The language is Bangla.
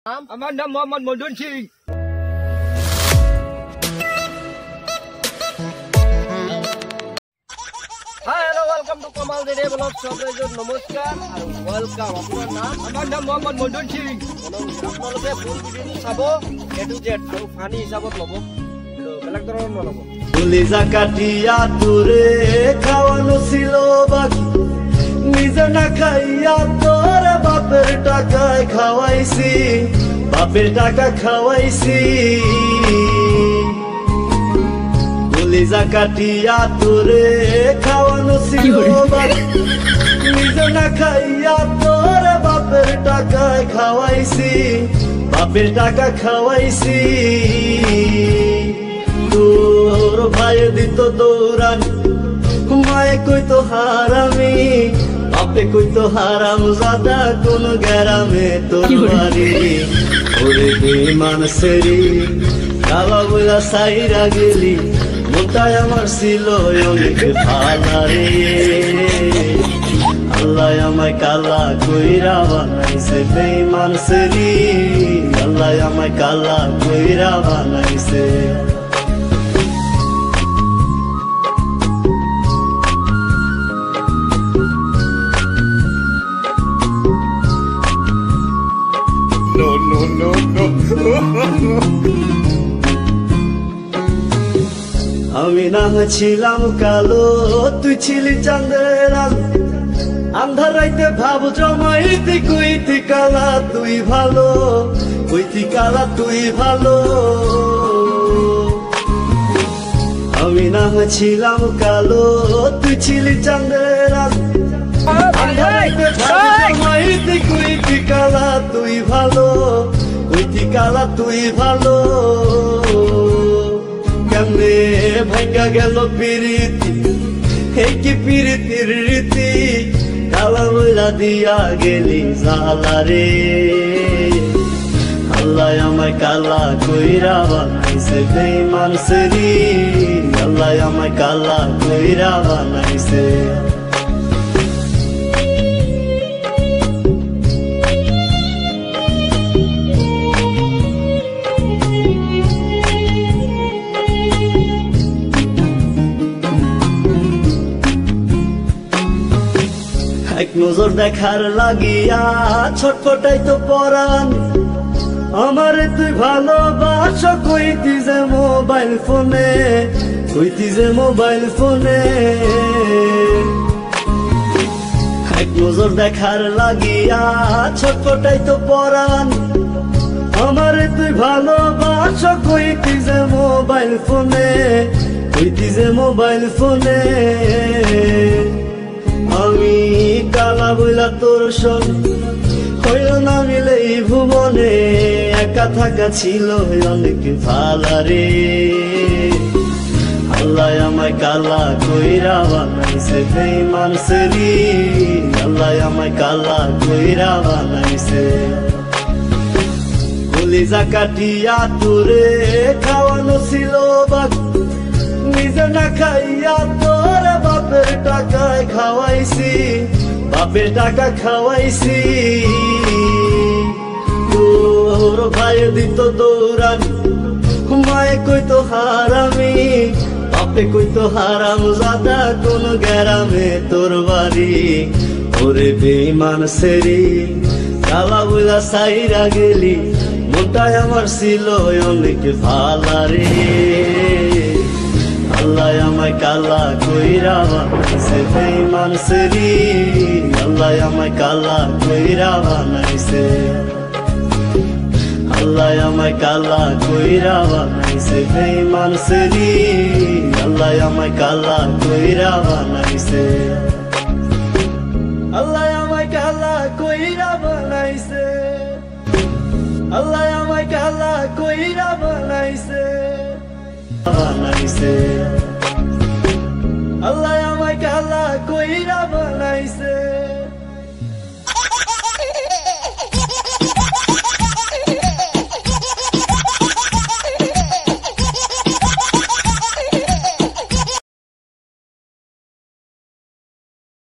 আমার নাম Mohammad Madan Singh. Hi hello welcome to Kamal day blog. সবাইকে নমস্কাৰ আৰু ওয়েলকাম। আপোনাৰ নাম? আমার নাম মোহাম্মদ মদন সিং। আপোনালোকে ফুল ভিডিঅ'টো চাব, এ টু জেড ফানি হিচাপত ল'ব, বেলেগ ধৰণৰ নল'ব। কলিজা কাটিয়া তোরে খাওয়ানো ছিল বাকি, নিজে না খাইয়া তোর বাপের টাকায় খাওয়াইছি, বাপের টাকা খাওয়াইছি। কলিজা কাটিয়া তোরে খাওয়ানো ছিল বাকি, নিজে না খাইয়া তোর বাপের টাকায় খাওয়াইছি, বাপের টাকা খাওয়াইছি। তোর ভাই দিত দৌড়ানি, মায়ে কইতো হারামি, বাপে কইতো হারাম জাদা, কোন গ্যারামে তোর বাড়ি। ওরে বেঈমান সেরি কালা বইলা সাইরা গেলি, মনটাই আমার ছিল অনেক ভালা রে। আল্লাহ আমায় কালা কইরা বানাইছে বেঈমান সেরি, আল্লাহ আমায় কালা কইরা বানাইছে। আমি না ছিলাম কালো, তুই ছিলি চাঁদের আলো, আন্ধার রাইতে ভাব জমাইতি, কইতি কালা তুই ভালো, কইতি কালা তুই ভালো। আমি না ছিলাম কালো, তুই ছিলি চাঁদের আলো, আন্ধার রাইতে ভাব জমাইতি, কইতি কালা তুই ভালো, কইতি কালা তুই ভালো। কেমনে ভাঙ্গা গেল পিরিতি, এই কি পিরিতির রীতি, কালা বইলা দিয়া গেলি জালা রে। আল্লাহ আমায় কালা কইরা বানাইছে বেঈমান সেরি, আল্লাহ আমায় কালা কইরা বানাইছে। এক নজর দেখার লাগিয়া ছটফটাই তো পরাণ, আমারে তুই ভালোবাস কইতি যে মোবাইল ফোনে, কইতি যে মোবাইল ফোনে। এক নজর দেখার লাগিয়া ছটফটাই তো পরাণ, আমারে তুই ভালোবাস কইতি যে মোবাইল ফোনে, কইতি যে মোবাইল ফোনে। আমি কালা বইলা তোর সঙ্গে হইল না মিলে এই ভুবনে, একা থাকা ছিল অনেক ভালা রে। আল্লাহ আমায় কালা কইরা বানাইছে বেঈমান সেরি, আল্লাহ আমায় কালা কইরা বানাইছে। কলিজা কাটিয়া তোরে খাওয়ানো ছিল বাকি, নিজে না খাইয়া তোর বাপের টাকায় খাওয়াইছি, বাপের টাকা খাওয়াইছি। তোর ভাই দিত দৌড়ানি, মায়ে কইতো হারামি, বাপে কইতো হারাম জাদা, কোন গ্যারামে তোর বাড়ি। ওরে বেঈমান সেরি কালা বইলা সাইরা গেলি, মনটাই আমার ছিল অনেক ভালা রে। আল্লাহ আমায় কালা কইরা বানাইছে বেঈমান সেরি, আল্লাহ আমায় কালা কইরা বানাইছে। আল্লাহ আমায় কালা কইরা বানাইছে বেঈমান সেরি, আল্লাহ আমায় কালা কইরা বানাইছে। আল্লাহ আমায় কালা কইরা বানাইছে, আল্লাহ আমায় কালা কইরা বানাইছে, বানাইছে। আল্লাহ আমায় কালা কইরা বানাইছে।